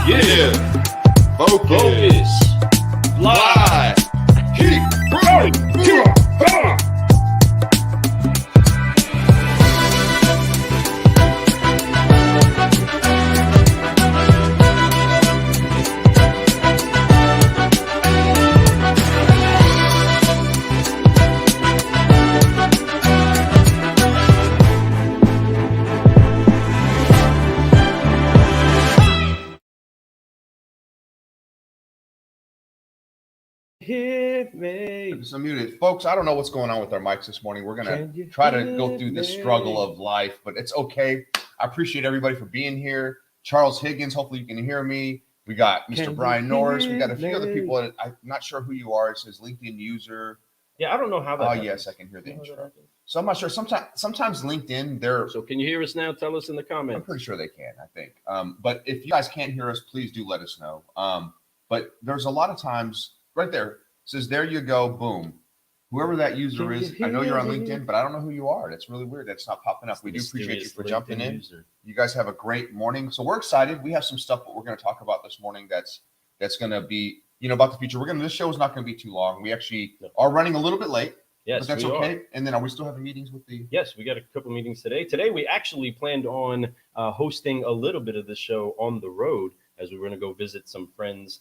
Yeah. Focus. Fly. Keep growing. Hit me. It's unmuted. Folks, I don't know what's going on with our mics this morning. We're going to try to go through this struggle of life, but it's okay. I appreciate everybody for being here. Charles Higgins, hopefully you can hear me. We got Mr. Brian Norris. We got a few other people. I'm not sure who you are. It says LinkedIn user. Yeah, I don't know how that happens. Yes, I can hear the intro. So I'm not sure. Sometimes LinkedIn, they're... So can you hear us now? Tell us in the comments. I'm pretty sure they can, I think. But if you guys can't hear us, please do let us know. But there's a lot of times... Right there. It says, there you go, boom. Whoever that user is, I know you're on LinkedIn, but I don't know who you are. That's really weird. That's not popping up. We do appreciate you for jumping in. You guys have a great morning. So we're excited. We have some stuff that we're going to talk about this morning that's going to be, about the future. This show is not going to be too long. We actually are running a little bit late. Yes, but that's okay. And then are we still having meetings with the... Yes, we got a couple meetings today. Today, we actually planned on hosting a little bit of the show on the road, as we were going to go visit some friends,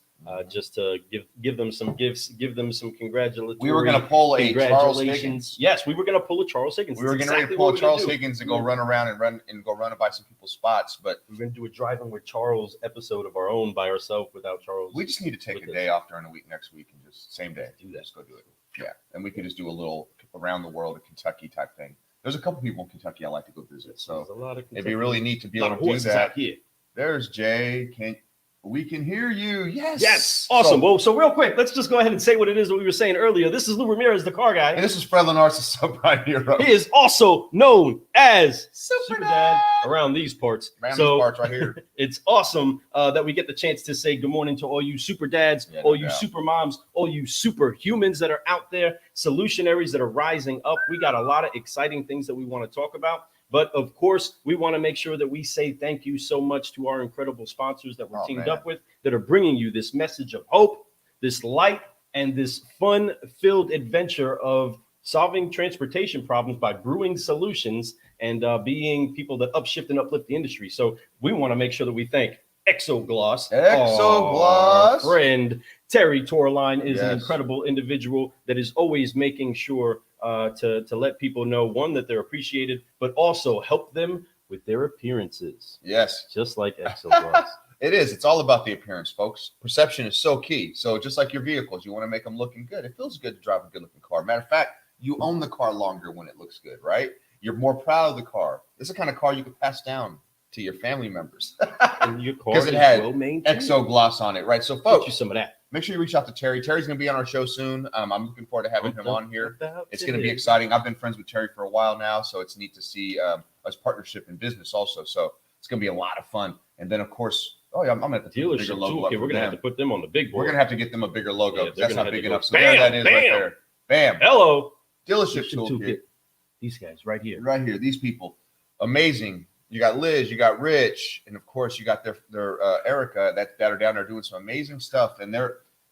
just to give them some gifts, give them some congratulatory. We were going to pull a Charles Higgins. Yes, we were going to pull a Charles Higgins. We were going to pull a Charles Higgins and go run around and go run by some people's spots. But we're going to do a driving with Charles episode of our own by ourselves without Charles. We just need to take a day off during the week next week and just same day. Do that. Just go do it. Yeah, and we could just do a little around the world, a Kentucky type thing. There's a couple people in Kentucky I like to go visit, so it'd be really neat to be able to do that. There's Jay. We can hear you. Yes. Yes. Awesome. So real quick, let's just go ahead and say what it is that we were saying earlier. This is Lou Ramirez, the car guy. And this is Fred Lenars, the sub-prime hero. He is also known as Super Dad around these parts. These parts right here. It's awesome that we get the chance to say good morning to all you super dads, all you super moms, all you superhumans that are out there, solutionaries that are rising up. We got a lot of exciting things that we want to talk about. But of course, we want to make sure that we say thank you so much to our incredible sponsors that we're teamed up with, that are bringing you this message of hope, this light, and this fun-filled adventure of solving transportation problems by brewing solutions and being people that upshift and uplift the industry. So we want to make sure that we thank Exogloss. Our friend Terry Torline is an incredible individual that is always making sure to let people know, one, that they're appreciated, but also help them with their appearances. Yes. Just like Exogloss. It is. It's all about the appearance, folks. Perception is so key. So just like your vehicles, you want to make them looking good. It feels good to drive a good-looking car. Matter of fact, you own the car longer when it looks good, right? You're more proud of the car. This is the kind of car you can pass down to your family members. Because it had Exogloss on it, right? So, folks, get you some of that. Make sure you reach out to Terry. Terry's going to be on our show soon. I'm looking forward to having him on here. It's going to be exciting. I've been friends with Terry for a while now, so it's neat to see us partnership in business also. So it's going to be a lot of fun. And then, of course, I'm going to have to put a bigger logo up. We're going to have to put them on the big board. We're going to have to get them a bigger logo. That's not big enough. So there that is right there. Bam. Hello. Dealership Toolkit. These guys right here. Right here. These people. Amazing. You got Liz, you got Rich, and of course you got their Erica that are down there doing some amazing stuff. And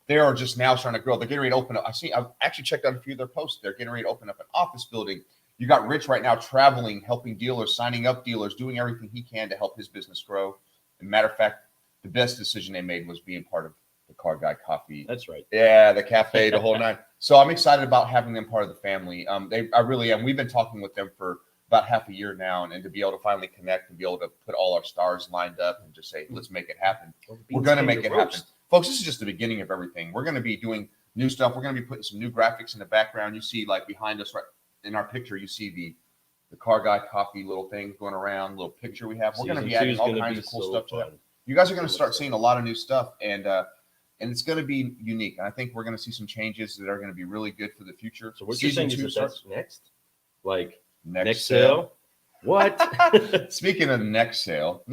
they are just now starting to grow. They're getting ready to open up. I've actually checked out a few of their posts. They're getting ready to open up an office building. You got Rich right now traveling, helping dealers, signing up dealers, doing everything he can to help his business grow. And matter of fact, the best decision they made was being part of the Car Guy Coffee. That's right. Yeah, the cafe, the whole nine. So I'm excited about having them part of the family. I really am. We've been talking with them for about half a year now, and to be able to finally connect and be able to put all our stars lined up and just say, let's make it happen. We're going to make it happen. Folks, this is just the beginning of everything. We're going to be doing new stuff. We're going to be putting some new graphics in the background. You see, like behind us right in our picture, you see the Car Guy Coffee little thing going around, little picture we have. We're going to be adding all kinds of cool stuff to that. You guys are going to start seeing a lot of new stuff, and it's going to be unique. And I think we're going to see some changes that are going to be really good for the future. So what you're saying is that's next? Like next sale? What? Speaking of next sale,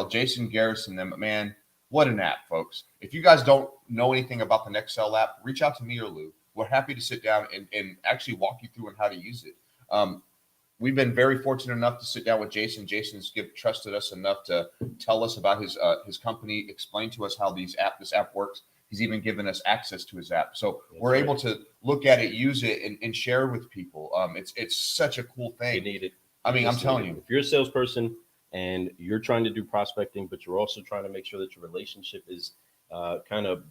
Jason Garrison, them, man, what an app, folks. If you guys don't know anything about the Nextel app, reach out to me or Lou. We're happy to sit down and actually walk you through on how to use it. we've been very fortunate enough to sit down with Jason. Jason's trusted us enough to tell us about his company, explain to us how this app works. He's even given us access to his app, so we're able to look at it, use it, and share with people. It's such a cool thing. You need it. I mean, I'm telling you, if you're a salesperson and you're trying to do prospecting, but you're also trying to make sure that your relationship is kind of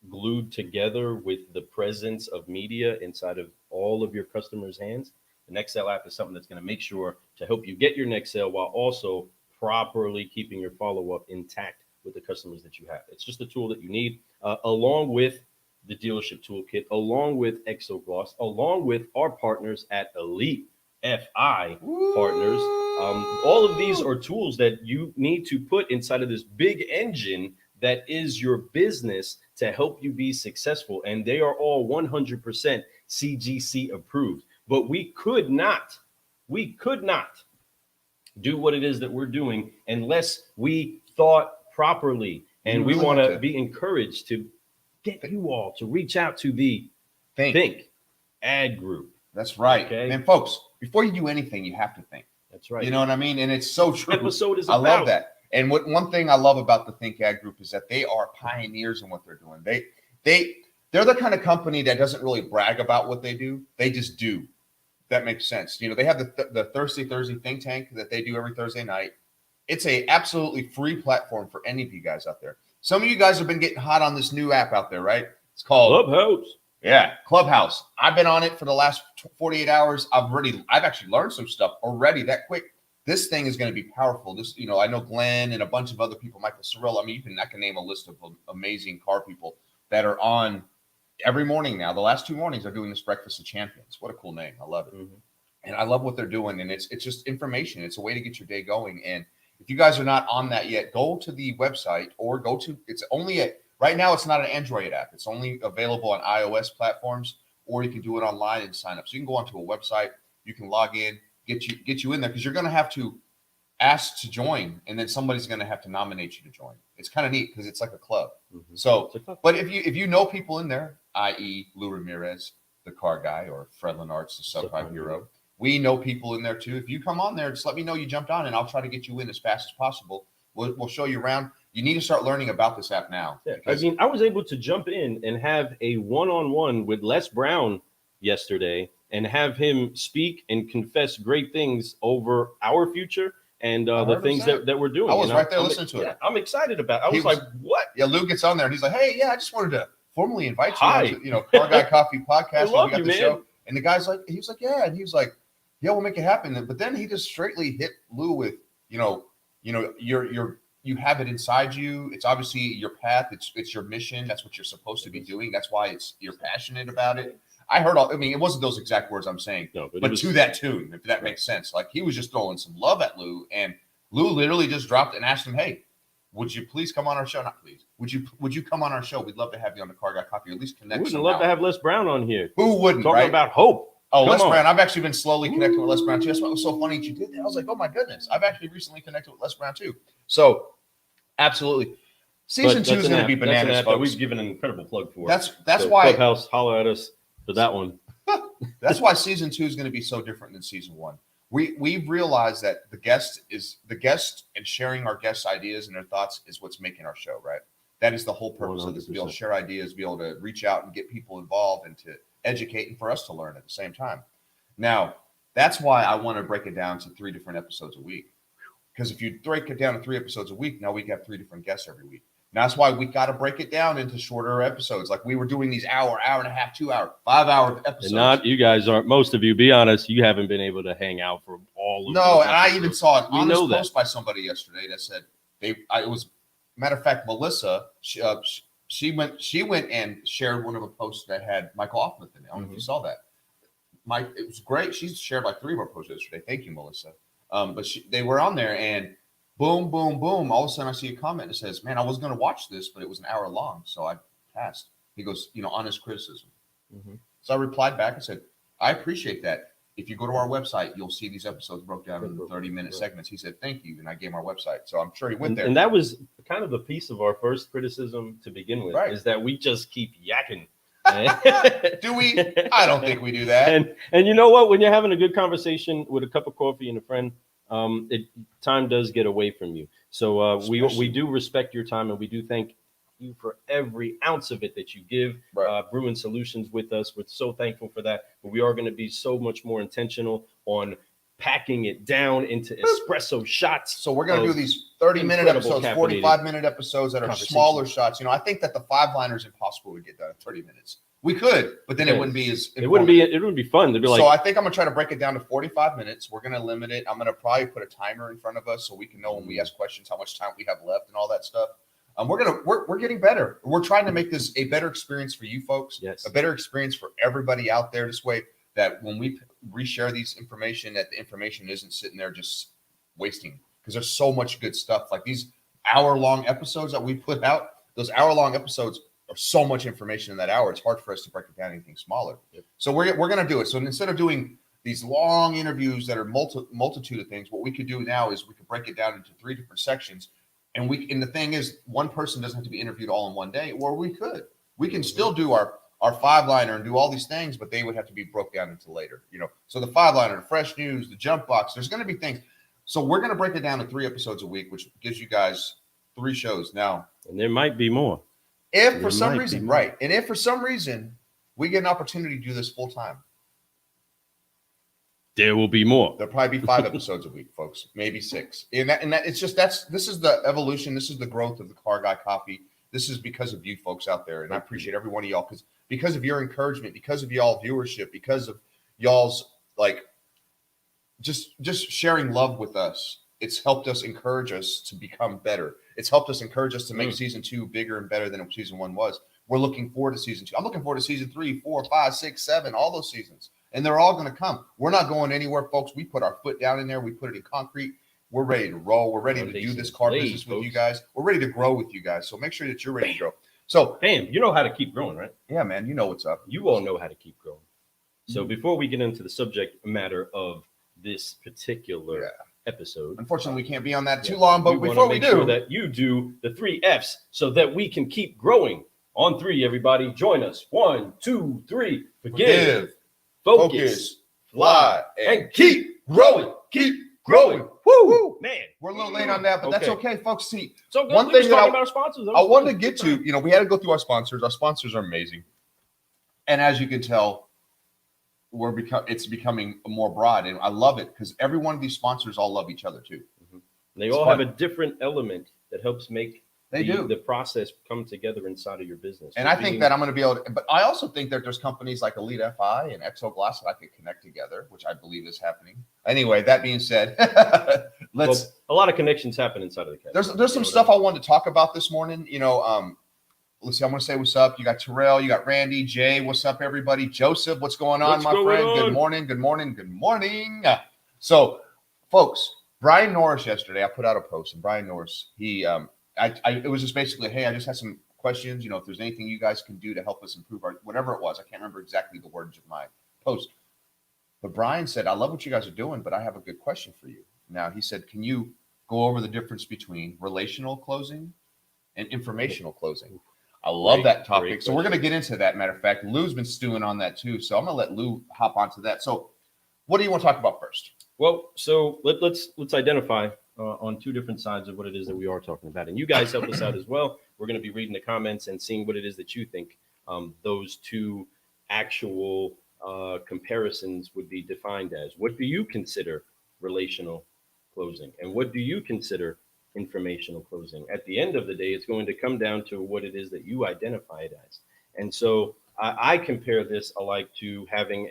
glued together with the presence of media inside of all of your customers' hands, the Next Sale app is something that's going to make sure to help you get your next sale while also properly keeping your follow-up intact with the customers that you have. It's just a tool that you need, along with the dealership toolkit, along with Exogloss, along with our partners at Elite FI Partners. All of these are tools that you need to put inside of this big engine that is your business to help you be successful. And they are all 100% CGC approved. But we could not do what it is that we're doing unless we thought properly. And we want to be encouraged to get you all to reach out to the Think Ad Group. That's right. Okay? And folks, before you do anything, you have to think. That's right. You know what I mean? And it's so true. Episode is I love that. And one thing I love about the Think Ad Group is that they are pioneers in what they're doing. They're the kind of company that doesn't really brag about what they do. They just do. That makes sense. You know, they have the Thursday think tank that they do every Thursday night. It's a absolutely free platform for any of you guys out there. Some of you guys have been getting hot on this new app out there, right? It's called Clubhouse. Yeah, Clubhouse. I've been on it for the last 48 hours. I've actually learned some stuff already that quick. This thing is going to be powerful. I know Glenn and a bunch of other people, Michael Sorrell. I mean, I can name a list of amazing car people that are on every morning now. The last 2 mornings are doing this Breakfast of Champions. What a cool name. I love it. Mm-hmm. And I love what they're doing. And it's just information. It's a way to get your day going. And if you guys are not on that yet, go to the website or right now it's not an Android app. It's only available on iOS platforms, or you can do it online and sign up. So you can go onto a website, you can log in, get you in there, because you're going to have to ask to join, and then somebody's going to have to nominate you to join. It's kind of neat because it's like a club. Mm-hmm. So, but if you know people in there, i.e. Lou Ramirez, the car guy, or Fred Lenartz, the subprime hero, we know people in there too. If you come on there, just let me know you jumped on, and I'll try to get you in as fast as possible. We'll show you around. You need to start learning about this app now. Yeah, I mean, I was able to jump in and have a one-on-one with Les Brown yesterday and have him speak and confess great things over our future and the things that we're doing. I was right there listening to it. I'm excited about it. I was like, what? Yeah, Lou gets on there and he's like, hey, I just wanted to formally invite you to, Car Guy Coffee Podcast. I love you, man. Show. And the guy's like, he was like, yeah. And he was like, yeah, we'll make it happen. But then he just straightly hit Lou with, you have it inside you. It's obviously your path. It's your mission. That's what you're supposed to be doing. That's why you're passionate about it. I heard it wasn't those exact words I'm saying, but to that tune, if that makes sense. Like, he was just throwing some love at Lou, and Lou literally just dropped and asked him, hey, would you please come on our show? Not please. Would you come on our show? We'd love to have you on the Car Guy Coffee, or at least connect. We'd love to have Les Brown on here. Who wouldn't? Talking about hope. Oh, Les Brown. I've actually been slowly connecting with Les Brown too. That's what was so funny that you did that. I was like, oh my goodness. I've actually recently connected with Les Brown too. So absolutely. Season 2 is going to be bananas, folks. We've given an incredible plug for. That's why Clubhouse, holler at us for that one. That's why season 2 is going to be so different than season 1. We've realized that the guest and sharing our guests' ideas and their thoughts is what's making our show, right? That is the whole purpose 100%. Of this, to be able to share ideas, be able to reach out and get people involved and to educate and for us to learn at the same time. Now, that's why I want to break it down to 3 different episodes a week. Because if you break it down to 3 episodes a week, now we got 3 different guests every week. Now, that's why we got to break it down into shorter episodes. Like we were doing these hour and a half, 2 hour, 5 hour episodes. And not you guys aren't. Most of you, be honest, you haven't been able to hang out for all of. No, and I even saw an honest post by somebody yesterday that said it was. Matter of fact, Melissa, she went and shared one of the posts that had Michael Offmuth in it. I don't know if you saw that. It was great. She shared like 3 of our posts yesterday. Thank you, Melissa. But they were on there, and boom, boom, boom. All of a sudden, I see a comment that says, "Man, I was going to watch this, but it was an hour long, so I passed." He goes, honest criticism. Mm-hmm. So I replied back and said, "I appreciate that. If you go to our website, you'll see these episodes broke down into 30-minute segments." He said, "Thank you," and I gave him our website. So I'm sure he went there. And that was kind of a piece of our first criticism to begin with, is that we just keep yakking. Do we? I don't think we do that. And you know what? When you're having a good conversation with a cup of coffee and a friend, time does get away from you. So we do respect your time, and we do thank you for every ounce of it that you give. Right. Brewing Solutions with us. We're so thankful for that. But we are going to be so much more intentional on packing it down into espresso shots. So we're going to do these 30-minute episodes, 45-minute episodes that are smaller shots. You know, I think that the 5-liner is impossible to get done in 30 minutes. We could, but then it wouldn't be as informative. It wouldn't be fun. They'd be like, so I think I'm going to try to break it down to 45 minutes. We're going to limit it. I'm going to probably put a timer in front of us so we can know when we ask questions how much time we have left and all that stuff. We're getting better. We're trying to make this a better experience for you folks. Yes. A better experience for everybody out there. This way that when we reshare these information, that the information isn't sitting there just wasting, because there's so much good stuff. Like these hour-long episodes that we put out, those hour-long episodes are so much information in that hour. It's hard for us to break it down anything smaller. Yep. So we're going to do it. So instead of doing these long interviews that are multitude of things, what we could do now is we could break it down into 3 different sections. And the thing is, one person doesn't have to be interviewed all in one day, or we can still do our 5-liner and do all these things, but they would have to be broke down into later, you know. So the 5-liner, the fresh news, the jump box, there's going to be things. So we're going to break it down to 3 episodes a week, which gives you guys 3 shows now. And there might be more. If for some reason, right. And if for some reason we get an opportunity to do this full time, there will be more. There'll probably be 5 episodes a week, folks, maybe 6. And that it's just this is the evolution. This is the growth of the Car Guy Coffee. This is because of you folks out there, and I appreciate every one of y'all because of your encouragement, because of y'all viewership, because of y'all's like just sharing love with us. It's helped us encourage us to become better. It's helped us encourage us to make season 2 bigger and better than season 1 was. We're looking forward to season 2. I'm looking forward to season 3, 4, 5, 6, 7, all those seasons. And they're all going to come. We're not going anywhere, folks. We put our foot down in there. We put it in concrete. We're ready to roll. We're ready to do this car business with you guys. We're ready to grow with you guys. So make sure that you're ready to grow. So, bam, you know how to keep growing, right? Yeah, man. You know what's up. You all know how to keep growing. So before we get into the subject matter of this particular episode, unfortunately, we can't be on that too long. But before we do, sure that you do the 3 Fs so that we can keep growing. On 3, everybody, join us. 1, 2, 3. Forgive, focus, fly, and keep growing. Keep growing. Woo, man. We're a little late on that, but that's okay, folks. See, so good. One thing that about our sponsors. I wanted to get to, you know, we had to go through our sponsors. Our sponsors are amazing, and as you can tell, it's becoming more broad, and I love it because every one of these sponsors all love each other too. They all have a different element that helps make the process come together inside of your business. And I think that I'm going to be able to, but I also think that there's companies like Elite FI and Exo Glass that I could connect together, which I believe is happening. Anyway, that being said, a lot of connections happen inside of the category. There's some stuff I wanted to talk about this morning. You know, let's see, I'm going to say what's up. You got Terrell, you got Randy, Jay, what's up, everybody? Joseph, what's going on, my friend? Good morning, good morning, good morning. So, folks, Brian Norris yesterday, I put out a post, and Brian Norris, it was just basically, hey, I just had some questions. You know, if there's anything you guys can do to help us improve whatever it was. I can't remember exactly the words of my post. But Brian said, I love what you guys are doing, but I have a good question for you. Now, he said, can you go over the difference between relational closing and informational closing? I love that topic. So we're going to get into that. Matter of fact, Lou's been stewing on that too. So I'm going to let Lou hop onto that. So what do you want to talk about first? Well, so let's identify on 2 different sides of what it is that we are talking about. And you guys help us out as well. We're going to be reading the comments and seeing what it is that you think those 2 actual comparisons would be defined as. What do you consider relational closing? And what do you consider informational closing? At the end of the day, it's going to come down to what it is that you identify it as. And so I compare this alike to having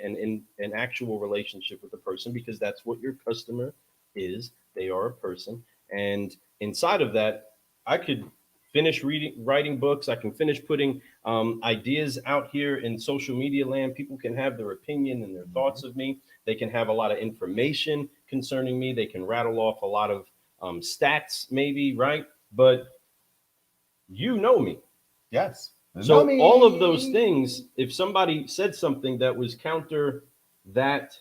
an actual relationship with a person, because that's what your customer is. They are a person. And inside of that, I could finish writing books. I can finish putting ideas out here in social media land. People can have their opinion and their thoughts of me. They can have a lot of information concerning me. They can rattle off a lot of stats, maybe, right? But you know me. Yes. So all of those things, if somebody said something that was counter that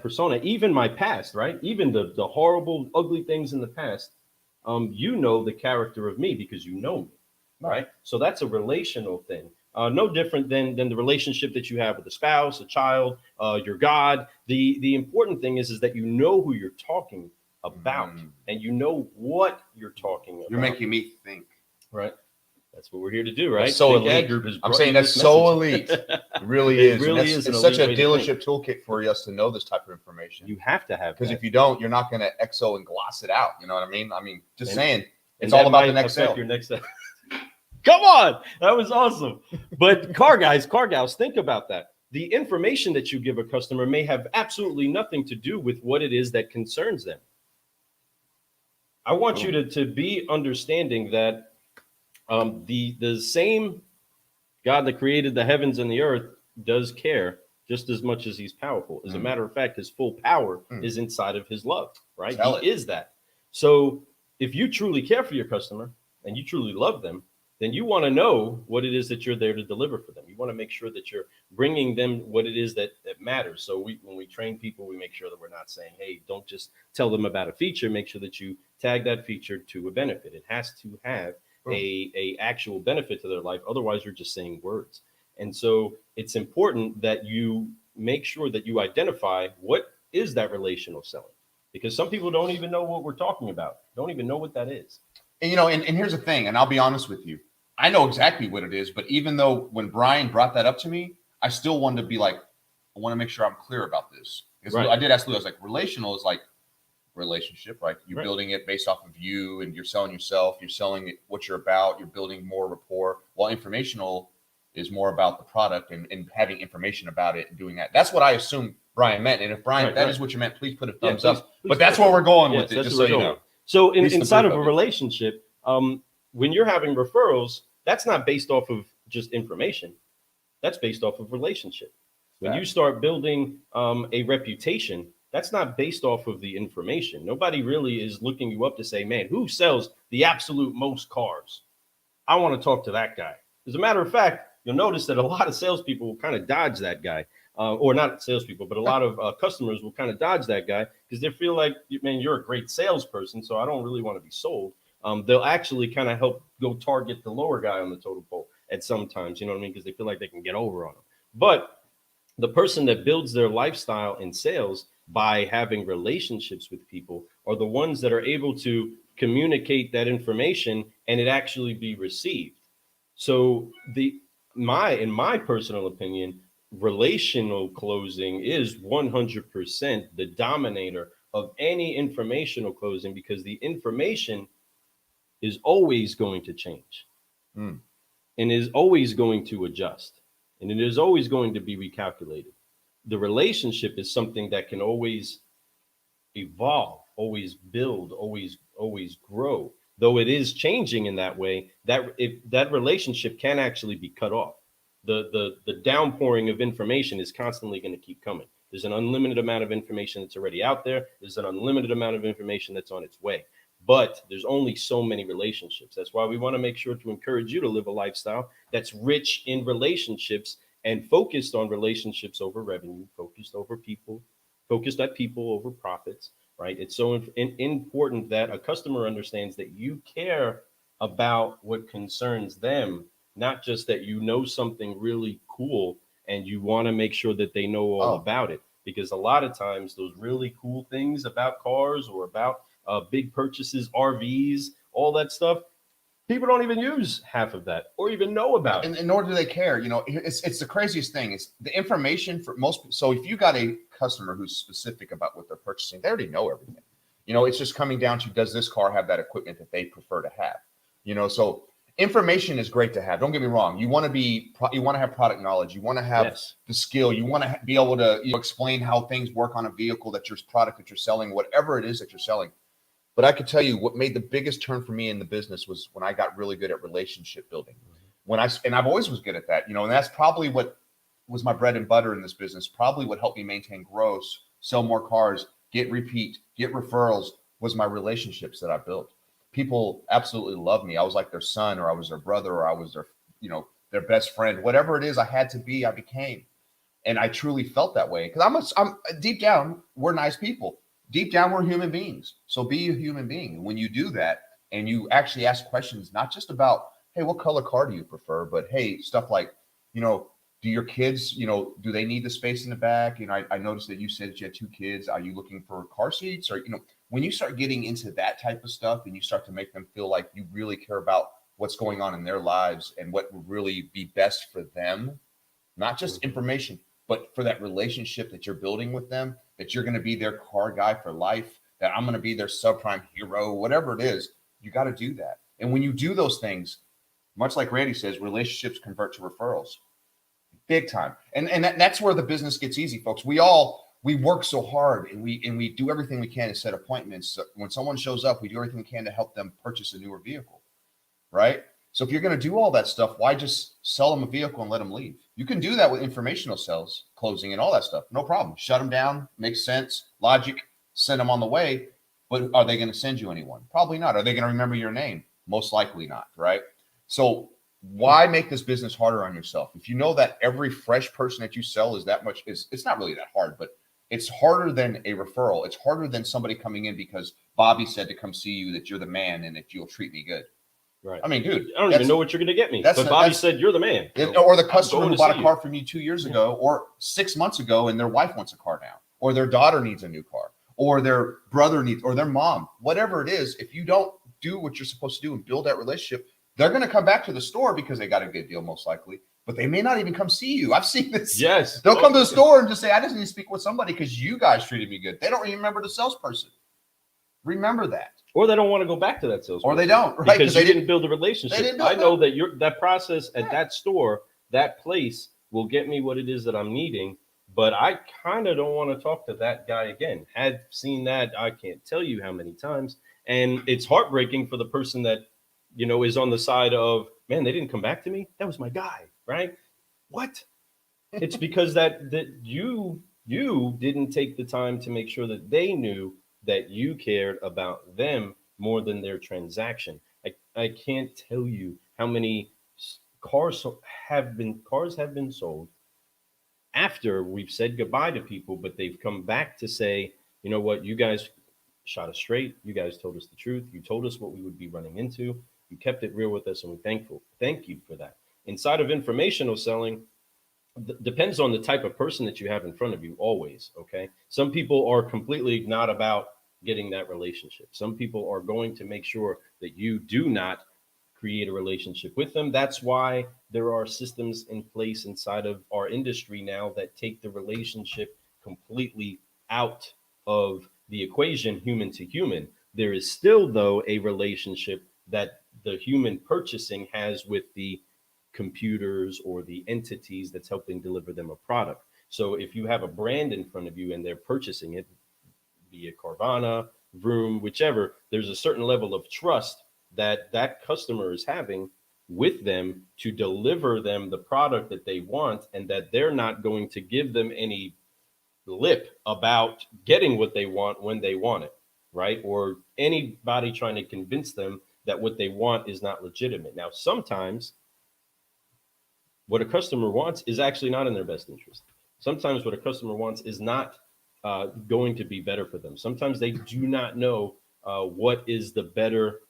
persona, even my past, right? Even the horrible, ugly things in the past, you know the character of me because you know me, right? So that's a relational thing. No different than the relationship that you have with a spouse, a child, your God. The important thing is that you know who you're talking about, and you know what you're talking about. You're making me think. Right. That's what we're here to do, right? That's so elite. I'm saying that's so elite. It really is. Really is. It's such a dealership toolkit for us to know this type of information. You have to have, because if you don't, you're not going to exo and gloss it out. You know what I mean? Just saying, it's all about the next sale. Your next sale. Come on, that was awesome. But car guys, car gals, think about that. The information that you give a customer may have absolutely nothing to do with what it is that concerns them. I want you to be understanding that the same God that created the heavens and the earth does care just as much as he's powerful. As a matter of fact, his full power is inside of his love, right? He is that. So if you truly care for your customer and you truly love them, then you want to know what it is that you're there to deliver for them. You want to make sure that you're bringing them what it is that matters. So when we train people, we make sure that we're not saying, hey, don't just tell them about a feature. Make sure that you tag that feature to a benefit. It has to have a actual benefit to their life. Otherwise, you're just saying words. And so it's important that you make sure that you identify what is that relational selling, because some people don't even know what we're talking about, don't even know what that is. And, and here's the thing, and I'll be honest with you. I know exactly what it is, but even though when Brian brought that up to me, I still wanted to be like, I want to make sure I'm clear about this. Because I did ask Lou, I was like, relational is like relationship, right? You're building it based off of you, and you're selling yourself, you're selling it, what you're about, you're building more rapport. While informational is more about the product and having information about it and doing that. That's what I assume Brian meant. And if Brian, that is what you meant, please put a thumbs up. But that's where we're going with it, just so you know. So inside of a relationship, when you're having referrals, that's not based off of just information. That's based off of relationship. When you start building a reputation, that's not based off of the information. Nobody really is looking you up to say, man, who sells the absolute most cars? I want to talk to that guy. As a matter of fact, you'll notice that a lot of salespeople will kind of dodge that guy. Or not salespeople, but a lot of customers will kind of dodge that guy because they feel like, man, you're a great salesperson, so I don't really want to be sold. They'll actually kind of help go target the lower guy on the totem pole at some times, you know what I mean? Because they feel like they can get over on them. But the person that builds their lifestyle in sales by having relationships with people are the ones that are able to communicate that information and it actually be received. So in my personal opinion, relational closing is 100% the dominator of any informational closing, because the information is always going to change and is always going to adjust, and it is always going to be recalculated. The relationship is something that can always evolve, always build, always grow. Though it is changing in that way, that relationship can actually be cut off. The downpouring of information is constantly going to keep coming. There's an unlimited amount of information that's already out there. There's an unlimited amount of information that's on its way. But there's only so many relationships. That's why we want to make sure to encourage you to live a lifestyle that's rich in relationships and focused on relationships over revenue, focused over people, focused at people over profits, right? It's so important that a customer understands that you care about what concerns them, not just that you know something really cool and you want to make sure that they know all about it. Because a lot of times those really cool things about cars or about big purchases, RVs, all that stuff, people don't even use half of that or even know about it. And nor do they care. It's the craziest thing is the information for most. So if you got a customer who's specific about what they're purchasing, they already know everything. It's just coming down to, does this car have that equipment that they prefer to have? So information is great to have. Don't get me wrong. You want to have product knowledge. You want to have the skill. You want to be able to explain how things work on a vehicle that your product that you're selling, whatever it is that you're selling. But I could tell you what made the biggest turn for me in the business was when I got really good at relationship building. And I've always was good at that, and that's probably what was my bread and butter in this business. Probably what helped me maintain gross, sell more cars, get repeat, get referrals was my relationships that I built. People absolutely loved me. I was like their son, or I was their brother, or I was their best friend. Whatever it is I had to be, I became. And I truly felt that way because I'm deep down, we're nice people. Deep down, we're human beings. So be a human being. And when you do that and you actually ask questions, not just about, hey, what color car do you prefer? But hey, stuff like, do your kids, do they need the space in the back? I noticed that you said that you had 2 kids. Are you looking for car seats? Or, when you start getting into that type of stuff and you start to make them feel like you really care about what's going on in their lives and what would really be best for them, not just information, but for that relationship that you're building with them, that you're going to be their car guy for life, that I'm going to be their subprime hero, whatever it is, you got to do that. And when you do those things, much like Randy says, relationships convert to referrals. Big time. And that's where the business gets easy, folks. We work so hard and we do everything we can to set appointments. So when someone shows up, we do everything we can to help them purchase a newer vehicle, right? So if you're going to do all that stuff, why just sell them a vehicle and let them leave? You can do that with informational sales, closing and all that stuff. No problem. Shut them down. Makes sense. Logic. Send them on the way. But are they going to send you anyone? Probably not. Are they going to remember your name? Most likely not, right? So why make this business harder on yourself? If you know that every fresh person that you sell is that much, it's not really that hard, but it's harder than a referral. It's harder than somebody coming in because Bobby said to come see you, that you're the man and that you'll treat me good. Right. I mean, dude, I don't even know what you're going to get me. But Bobby said you're the man. Or the customer who bought a car from you 2 years ago or 6 months ago and their wife wants a car now, or their daughter needs a new car, or their brother needs, or their mom, whatever it is. If you don't do what you're supposed to do and build that relationship, they're going to come back to the store because they got a good deal, most likely, but they may not even come see you. I've seen this. Yes. They'll come to the store and just say, I just need to speak with somebody because you guys treated me good. They don't remember the salesperson. Remember that. Or they don't want to go back to that salesperson. Or they don't, right? Because you didn't build a relationship. I know that that process at that store, that place will get me what it is that I'm needing, but I kind of don't want to talk to that guy again. Had seen that, I can't tell you how many times. And it's heartbreaking for the person that, is on the side of, man, they didn't come back to me. That was my guy, right? What? It's because that you didn't take the time to make sure that they knew that you cared about them more than their transaction. I can't tell you how many cars have been sold after we've said goodbye to people, but they've come back to say, you know what, you guys shot us straight. You guys told us the truth. You told us what we would be running into. You kept it real with us, and we're thankful. Thank you for that. Inside of informational selling, depends on the type of person that you have in front of you always, okay? Some people are completely not about getting that relationship. Some people are going to make sure that you do not create a relationship with them. That's why there are systems in place inside of our industry now that take the relationship completely out of the equation, human to human. There is still, though, a relationship that the human purchasing has with the computers or the entities that's helping deliver them a product. So if you have a brand in front of you and they're purchasing it, be it Carvana, Vroom, whichever, there's a certain level of trust that that customer is having with them to deliver them the product that they want, and that they're not going to give them any lip about getting what they want when they want it, right? Or anybody trying to convince them that what they want is not legitimate. Now, sometimes what a customer wants is actually not in their best interest. Sometimes what a customer wants is not going to be better for them. Sometimes they do not know what is the better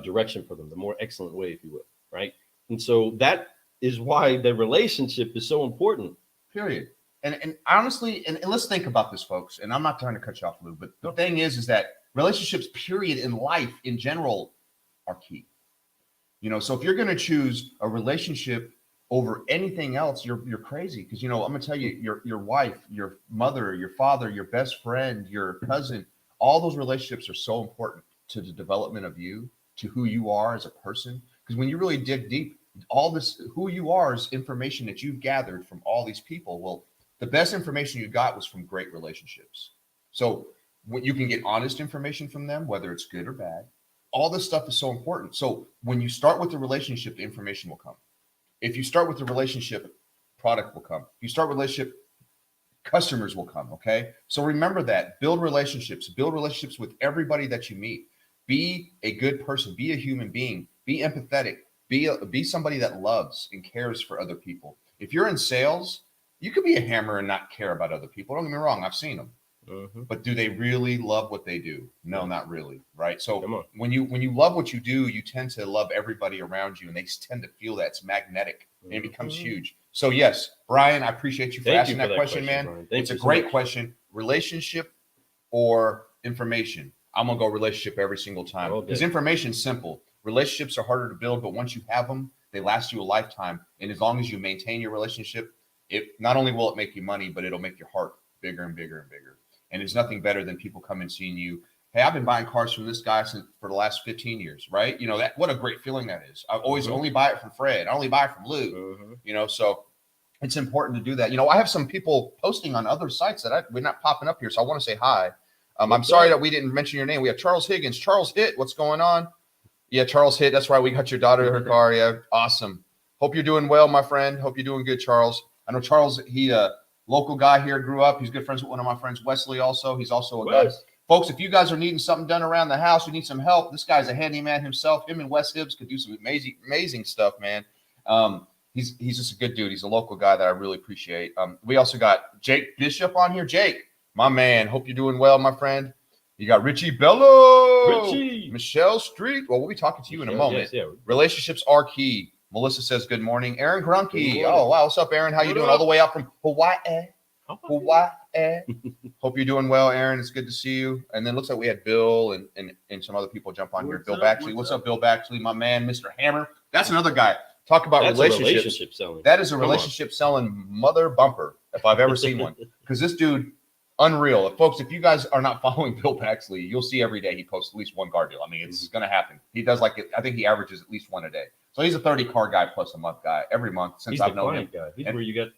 direction for them, the more excellent way, if you will, right? And so that is why the relationship is so important. Period. And honestly, and let's think about this, folks. And I'm not trying to cut you off, Lou, but the thing is that relationships, period, in life in general, are key. So if you're going to choose a relationship over anything else, you're crazy. Because I'm going to tell you, your wife, your mother, your father, your best friend, your cousin, all those relationships are so important to the development of you, to who you are as a person. Because when you really dig deep, all this, who you are, is information that you've gathered from all these people. Well, the best information you got was from great relationships. So when you can get honest information from them, whether it's good or bad, all this stuff is so important. So when you start with the relationship, the information will come. If you start with the relationship, product will come. If you start with relationship, customers will come. Okay. So remember that. Build relationships with everybody that you meet. Be a good person. Be a human being. Be empathetic. Be somebody that loves and cares for other people. If you're in sales, you could be a hammer and not care about other people. Don't get me wrong. I've seen them. But do they really love what they do? No, not really. Right. So Come on. when you love what you do, you tend to love everybody around you, and they tend to feel that it's magnetic and it becomes huge. So yes, Brian, I appreciate you for asking that question, man. Brian. It's a great question. Relationship or information? I'm gonna go relationship every single time because information's simple. Relationships are harder to build, but once you have them, they last you a lifetime. And as long as you maintain your relationship, it not only will it make you money, but it'll make your heart bigger and bigger and bigger. And it's nothing better than people coming and seeing you. Hey, I've been buying cars from this guy for the last 15 years, right? You know, that what a great feeling that is. I always only buy it from Fred. I only buy it from Lou. You know, so it's important to do that. You know, I have some people posting on other sites that we're not popping up here, so I want to say hi. I'm sorry that we didn't mention your name. We have Charles Higgins. Charles Hitt, what's going on? Yeah, Charles Hitt. That's right. We got your daughter her car. Yeah, awesome. Hope you're doing well, my friend. Hope you're doing good, Charles. I know Charles, he local guy here, grew up. He's good friends with one of my friends, Wesley, also. He's also a guy. Folks, if you guys are needing something done around the house, you need some help, this guy's a handyman himself. Him and Wes Hibbs could do some amazing stuff, man. He's just a good dude. He's a local guy that I really appreciate. We also got Jake Bishop on here. Jake, my man, hope you're doing well, my friend. You got Richie Bello, Michelle Street. Well, we'll be talking to you in a moment. Yes, relationships are key. Melissa says good morning. Aaron Grunke. Oh, wow. What's up, Aaron? How you doing? All the way out from Hawaii. Hope you're doing well, Aaron. It's good to see you. And then looks like we had Bill and some other people jump on here. Bill Baxley. What's up, Bill Baxley? My man, Mr. Hammer. That's another guy. Talk about relationships. Selling. That is a relationship selling mother bumper if I've ever seen one. Because this dude, unreal. Folks, if you guys are not following Bill Baxley, you'll see every day he posts at least one car deal. I mean, it's going to happen. He does I think he averages at least one a day. So he's a 30 car guy plus a month guy every month since I've known him. He's where you get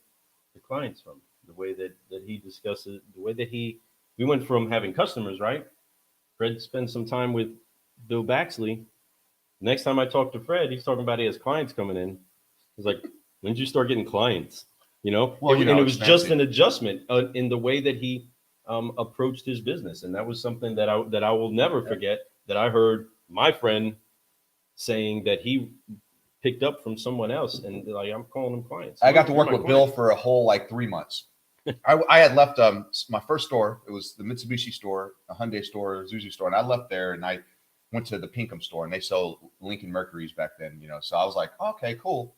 the clients from. The way that he discusses, the way that we went from having customers, right? Fred spends some time with Bill Baxley. Next time I talk to Fred, he's talking about he has clients coming in. He's like, when did you start getting clients? You know, and it was just an adjustment in the way that he approached his business. And that was something that I will never forget, that I heard my friend saying that he picked up from someone else, and like, I'm calling them clients. I got to work with Bill for a whole 3 months. I had left my first store. It was the Mitsubishi store, a Hyundai store, a Zuzu store, and I left there and I went to the Pinkham store, and they sold Lincoln Mercuries back then, you know. So I was like, okay, cool.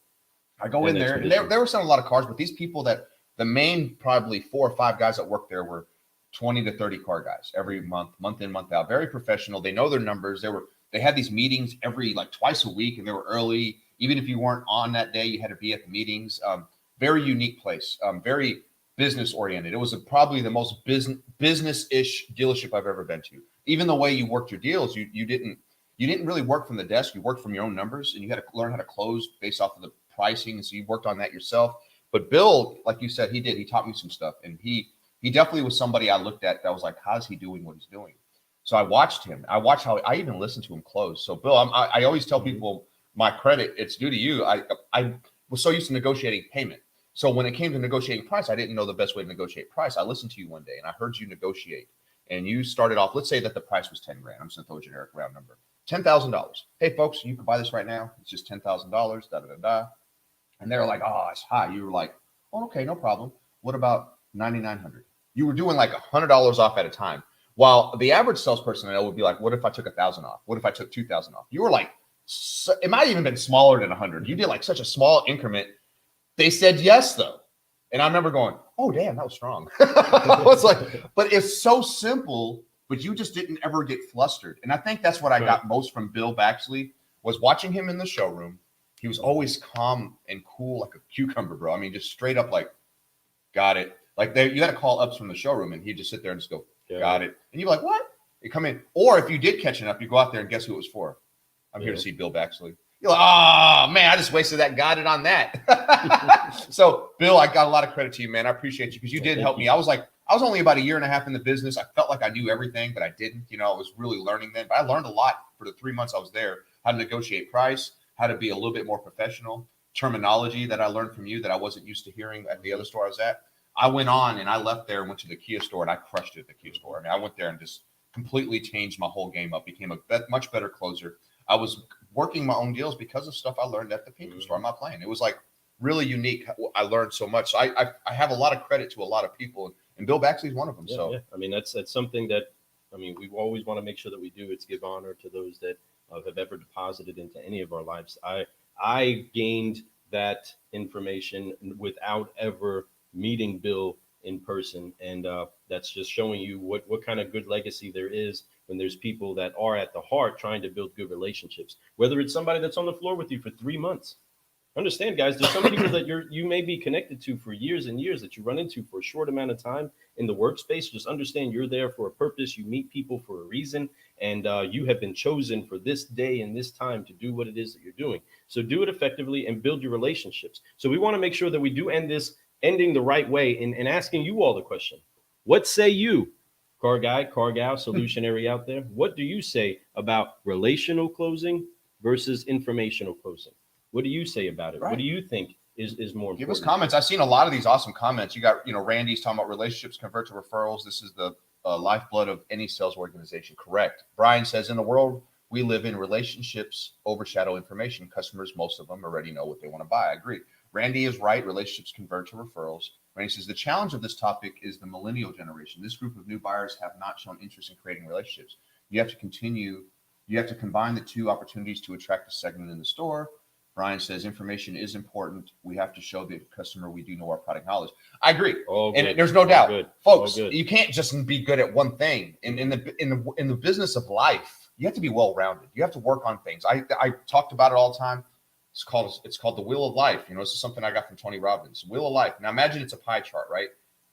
I go in there, and they were selling a lot of cars, but these people the main probably 4 or 5 guys that worked there were 20 to 30 car guys every month in, month out. Very professional. They know their numbers. They had these meetings every twice a week, and they were early. Even if you weren't on that day, you had to be at the meetings. Very unique place. Very business oriented. It was probably the most business-ish dealership I've ever been to. Even the way you worked your deals, you didn't really work from the desk. You worked from your own numbers, and you had to learn how to close based off of the pricing. So you worked on that yourself. But Bill, like you said, he taught me some stuff, and he definitely was somebody I looked at that was like, how's he doing what he's doing? So I watched him. I watched how I even listened to him close. So Bill, I always tell people my credit, it's due to you. I was so used to negotiating payment. So when it came to negotiating price, I didn't know the best way to negotiate price. I listened to you one day and I heard you negotiate, and you started off, let's say that the price was 10 grand. I'm just gonna throw a generic round number, $10,000. Hey folks, you can buy this right now. It's just $10,000, And they're like, oh, it's high. You were like, oh, okay, no problem. What about 9,900? You were doing like $100 off at a time. While the average salesperson I know would be like, what if I took 1,000 off? What if I took 2,000 off? You were like, it might have even been smaller than 100. You did like such a small increment. They said yes, though. And I remember going, oh, damn, that was strong. I was like, but it's so simple, but you just didn't ever get flustered. And I think that's what I got most from Bill Baxley, was watching him in the showroom. He was always calm and cool, like a cucumber, bro. I mean, just straight up like, got it. Like you got to call ups from the showroom, and he'd just sit there and just go, got it. And you're like, what? You come in. Or if you did catch it up, you go out there and guess who it was for? I'm here to see Bill Baxley. You're like, oh, man, I just wasted that. Got it on that. So, Bill, I got a lot of credit to you, man. I appreciate you because you did help me. I was only about 1.5 years in the business. I felt like I knew everything, but I didn't. You know, I was really learning then. But I learned a lot for the 3 months I was there, how to negotiate price, how to be a little bit more professional, terminology that I learned from you that I wasn't used to hearing at the other store I was at. I went on and I left there and went to the Kia store, and I crushed it at the Kia store. I mean, I went there and just completely changed my whole game up, became a much better closer. I was working my own deals because of stuff I learned at the Pinkham store. I'm not playing. It was like really unique. I learned so much. So I have a lot of credit to a lot of people, And Bill Baxley's one of them. Yeah, so yeah. I mean, that's something that, we always want to make sure that we do. It's give honor to those that have ever deposited into any of our lives. I gained that information without ever meeting Bill in person, and that's just showing you what kind of good legacy there is when there's people that are at the heart trying to build good relationships. Whether it's somebody that's on the floor with you for 3 months. Understand, guys, there's some people that you may be connected to for years and years that you run into for a short amount of time in the workspace. Just understand you're there for a purpose. You meet people for a reason, and you have been chosen for this day and this time to do what it is that you're doing. So do it effectively and build your relationships. So we want to make sure that we do ending the right way and asking you all the question. What say you, car guy, car gal, solutionary out there? What do you say about relational closing versus informational closing? What do you say about it? Right. What do you think is more important? Give us comments. I've seen a lot of these awesome comments. You got, Randy's talking about relationships convert to referrals. This is the lifeblood of any sales organization. Correct. Brian says, in the world we live in, relationships overshadow information. Customers, most of them already know what they want to buy. I agree. Randy is right. Relationships convert to referrals. Randy says, the challenge of this topic is the millennial generation. This group of new buyers have not shown interest in creating relationships. You have to combine the two opportunities to attract a segment in the store. Brian says information is important. We have to show the customer we do know our product knowledge. I agree, and there's no doubt, folks. You can't just be good at one thing. In the business of life, you have to be well-rounded. You have to work on things. I talked about it all the time. It's called the Wheel of Life. This is something I got from Tony Robbins. Wheel of Life. Now imagine it's a pie chart, right?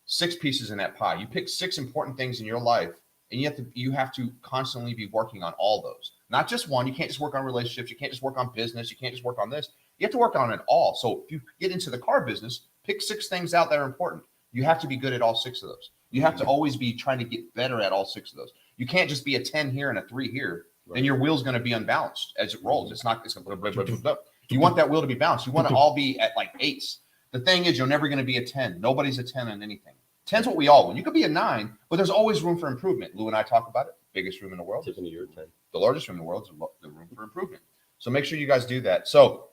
6 pieces in that pie. You pick 6 important things in your life, and you have to constantly be working on all those. Not just one. You can't just work on relationships. You can't just work on business. You can't just work on this. You have to work on it all. So if you get into the car business, pick 6 things out that are important. You have to be good at all 6 of those. You have to always be trying to get better at all 6 of those. You can't just be a 10 here and a 3 here. Right. Then your wheel's going to be unbalanced as it rolls. It's going to you want that wheel to be balanced. You want to all be at like 8s. The thing is, you're never going to be a 10. Nobody's a 10 on anything. 10's what we all want. You could be a 9, but there's always room for improvement. Lou and I talk about it. Biggest room in the world. Tiffany, you're 10. The largest room in the world is the room for improvement. So make sure you guys do that. So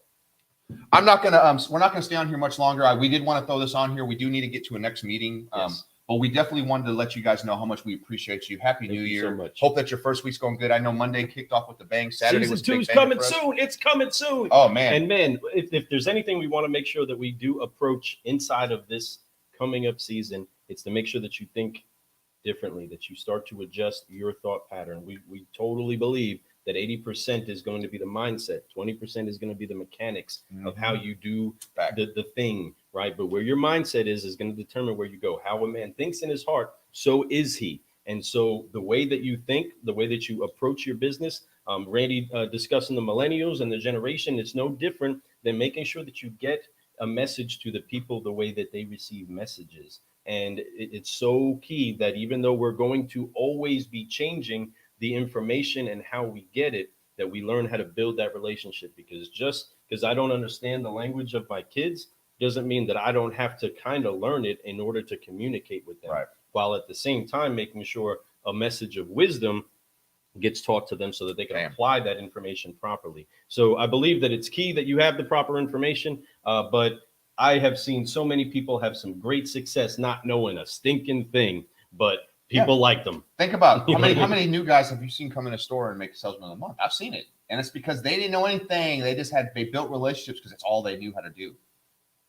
I'm not going to, we're not going to stay on here much longer. We did want to throw this on here. We do need to get to a next meeting. Yes. But we definitely wanted to let you guys know how much we appreciate you. Happy New Year. So much. Hope that your first week's going good. I know Monday kicked off with the bang. Saturday was Season 2's coming soon. It's coming soon. Oh, man. And, man, if there's anything we want to make sure that we do approach inside of this coming up season, it's to make sure that you think differently, that you start to adjust your thought pattern. We totally believe that 80% is going to be the mindset, 20% is going to be the mechanics of how you do the thing, right? But where your mindset is going to determine where you go. How a man thinks in his heart, so is he. And so the way that you think, the way that you approach your business, Randy discussing the millennials and the generation, it's no different than making sure that you get a message to the people the way that they receive messages. And it's so key that even though we're going to always be changing the information and how we get it, that we learn how to build that relationship. Because just because I don't understand the language of my kids doesn't mean that I don't have to kind of learn it in order to communicate with them. Right. While at the same time making sure a message of wisdom gets taught to them so that they can apply that information properly. So I believe that it's key that you have the proper information, but I have seen so many people have some great success not knowing a stinking thing, but people like them. Think about how many new guys have you seen come in a store and make a salesman of the month? I've seen it. And it's because they didn't know anything. They built relationships because it's all they knew how to do.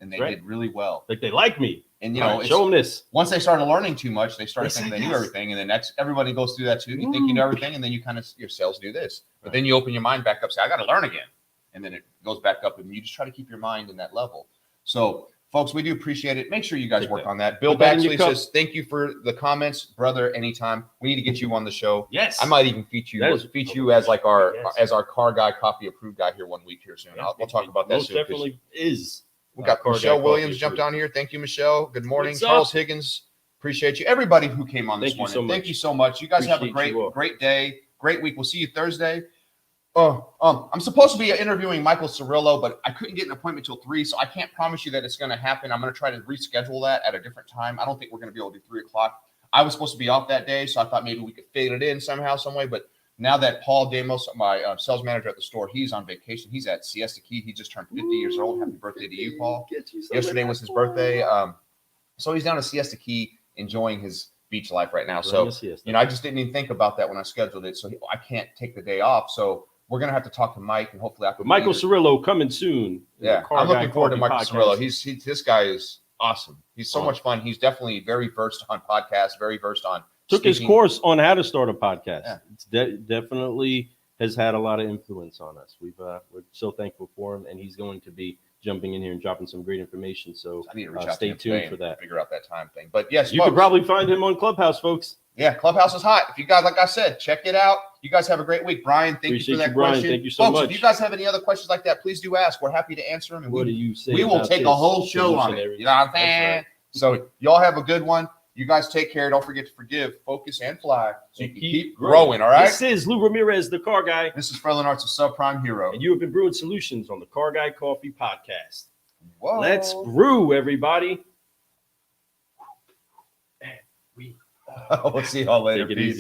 And they did really well. Like they like me. And show them this. Once they started learning too much, they started thinking they knew everything. And then everybody goes through that too. You think you know everything, and then your sales do this. But then you open your mind back up, say, I got to learn again. And then it goes back up, and you just try to keep your mind in that level. So folks, we do appreciate it. Make sure you guys work on that. Bill Baxley says, thank you for the comments, brother. Anytime. We need to get you on the show. Yes. I might even feature you as like our car guy, coffee approved guy here one week here soon. We'll talk about that soon. Definitely is. We got Michelle Williams jumped on here. Thank you, Michelle. Good morning. Charles Higgins. Appreciate you. Everybody who came on this morning. Thank you so much. You guys have a great day. Great week. We'll see you Thursday. I'm supposed to be interviewing Michael Cirillo, but I couldn't get an appointment till 3, so I can't promise you that it's going to happen. I'm going to try to reschedule that at a different time. I don't think we're going to be able to do 3 o'clock. I was supposed to be off that day, so I thought maybe we could fit it in somehow, some way. But now that Paul Damos, my sales manager at the store, he's on vacation. He's at Siesta Key. He just turned 50 years old. Happy birthday to you, Paul. Yesterday was his birthday. So he's down at Siesta Key enjoying his beach life right now. So, I just didn't even think about that when I scheduled it. So I can't take the day off. So we're going to have to talk to Mike, and hopefully Michael Cirillo coming soon. Yeah, I'm looking forward to Michael Cirillo. This guy is awesome. He's so much fun. He's definitely very versed on podcasts, very versed on Took his course on how to start a podcast. Yeah. It's definitely has had a lot of influence on us. We're so thankful for him, and he's going to be jumping in here and dropping some great information. So I need to reach out stay tuned for that. Figure out that time thing. But yes, you could probably find him on Clubhouse, folks. Yeah, Clubhouse is hot. If you guys, like I said, check it out. You guys have a great week. Brian, thank you for that question. Thank you so much. If you guys have any other questions like that, please do ask. We're happy to answer them. And what do you say? We will take a whole show on it. You know what I'm saying? Right. So y'all have a good one. You guys take care. Don't forget to forgive, focus, and fly. So you can keep growing, all right? This is Lou Ramirez, the Car Guy. This is Frelin Arts of Subprime Hero. And you have been brewing solutions on the Car Guy Coffee Podcast. Whoa. Let's brew, everybody. We'll see y'all later. Take it easy.